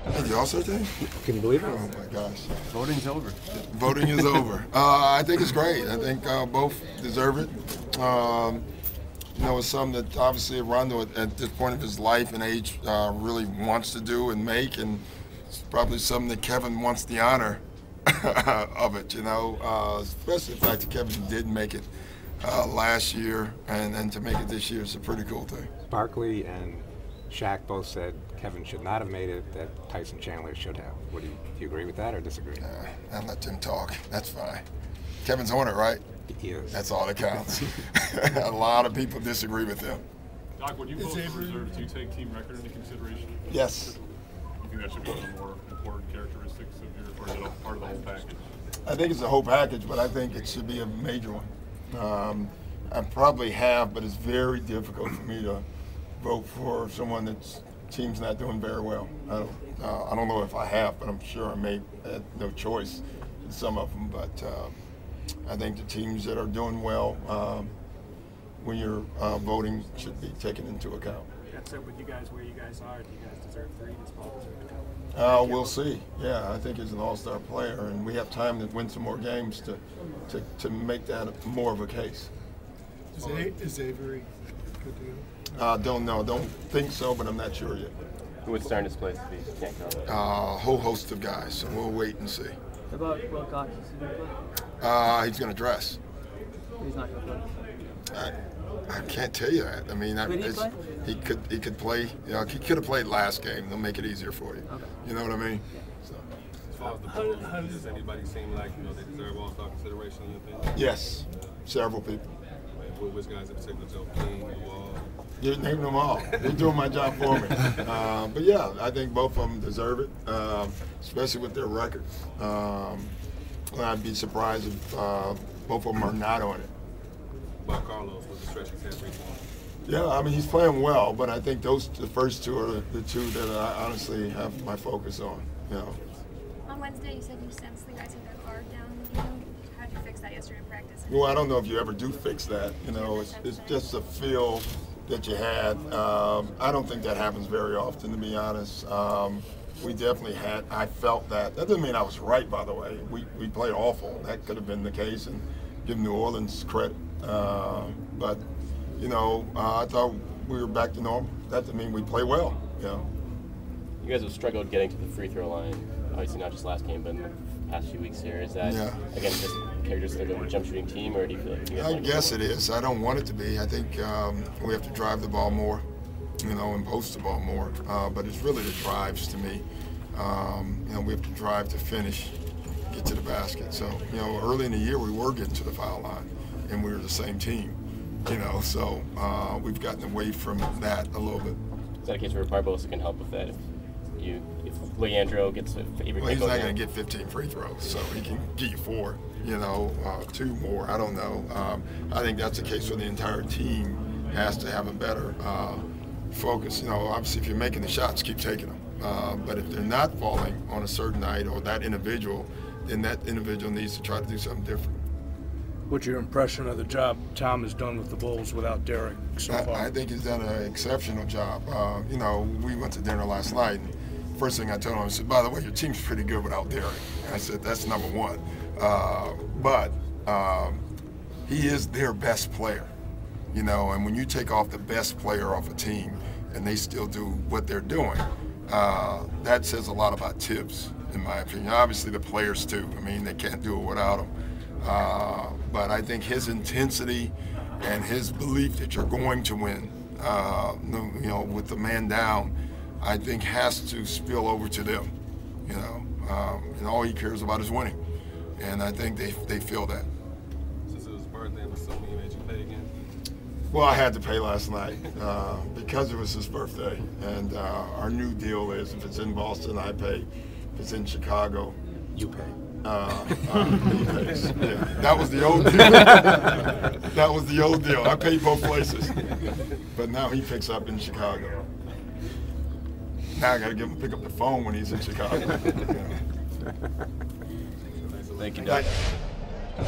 Hey, you also think? Can you believe it? Oh my gosh. Voting's over. Voting is over. I think it's great. I think both deserve it. You know, it's something that obviously Rondo at this point of his life and age really wants to do and make, and it's probably something that Kevin wants the honor of it, you know, especially the fact that Kevin did make it last year, and to make it this year is a pretty cool thing. Barkley and Shaq both said Kevin should not have made it, that Tyson Chandler should have. Do you agree with that or disagree? I'll let them talk. That's fine. Kevin's on it, right? He is. That's all that counts. A lot of people disagree with him. Doc, when you vote for reserves, do you take team record into consideration? Yes. You think that should be one of the more important characteristics of your, or is it part of the whole package? I think it's a whole package, but I think it should be a major one. I probably have, but it's very difficult for me to vote for someone that's team's not doing very well. I don't know if I have, but I'm sure I may have no choice in some of them. But I think the teams that are doing well, when you're voting, should be taken into account. That's it with you guys, where you guys are. Do you guys deserve 3? Does Paul deserve 2? We'll see. Yeah, I think he's an all-star player, and we have time to win some more games to make that more of a case. Is Avery good to go? Don't know. Don't think so, but I'm not sure yet. Who would start in his place if he can't go? A whole host of guys, so we'll wait and see. What about Will Cox? Is he going to play? He's going to dress. He's not going to play. I can't tell you that. I mean, Could he play? He could play. You know, he could have played last game. They'll make it easier for you. Okay. You know what I mean? So. As far as the voting, does anybody seem like they deserve all-star consideration in your opinion? Yes, several people. Which guys in particular, Joe King, Wall? You name them all. They're doing my job for me. But yeah, I think both of them deserve it, especially with their record. I'd be surprised if both of them are not on it. About Carlos with the stretch he's had recently. Yeah, I mean, he's playing well, but I think the first two are the two that I honestly have my focus on. You know. On Wednesday, you said you sensed the guys had their guard down with you. How'd you fix that yesterday in practice? Well, I don't know if you ever do fix that. You know, it's just a feel that you had. I don't think that happens very often, to be honest. We definitely had. I felt that. That doesn't mean I was right, by the way. We played awful. That could have been the case, and give New Orleans credit. But you know, I thought we were back to normal. That doesn't mean we play well. You know. You guys have struggled getting to the free throw line. Obviously, not just last game, but in the past few weeks here. Is that again just characteristic of a jump shooting team, or do you feel like you guys? I guess it is. I don't want it to be. I think we have to drive the ball more, you know, and post the ball more. But it's really the drives to me. You know, we have to drive to finish, get to the basket. So, you know, early in the year we were getting to the foul line, and we were the same team. You know, so we've gotten away from that a little bit. Is that a case where Barbosa can help with that? If Leandro gets a favorite, well, he's not going to get 15 free throws, so he can get you 4, you know, 2 more. I don't know. I think that's the case where the entire team has to have a better focus. You know, obviously, if you're making the shots, keep taking them. But if they're not falling on a certain night or that individual, then that individual needs to try to do something different. What's your impression of the job Tom has done with the Bulls without Derek so far? I think he's done an exceptional job. You know, we went to dinner last night, and first thing I told him, I said, by the way, your team's pretty good without Derek. I said, that's number one. But he is their best player, you know, and when you take off the best player off a team and they still do what they're doing, that says a lot about Tibbs, in my opinion. Obviously the players too. I mean, they can't do it without him. But I think his intensity and his belief that you're going to win, you know, with the man down, I think has to spill over to them, you know, and all he cares about is winning, and I think they feel that. Since it was his birthday, was something you made you pay again? Well, I had to pay last night because it was his birthday, and our new deal is if it's in Boston, I pay. If it's in Chicago, you pay. He pays. Yeah, that was the old deal. That was the old deal. I paid both places, but now he picks up in Chicago. Now I got to pick up the phone when he's in Chicago. Thank you, Doc.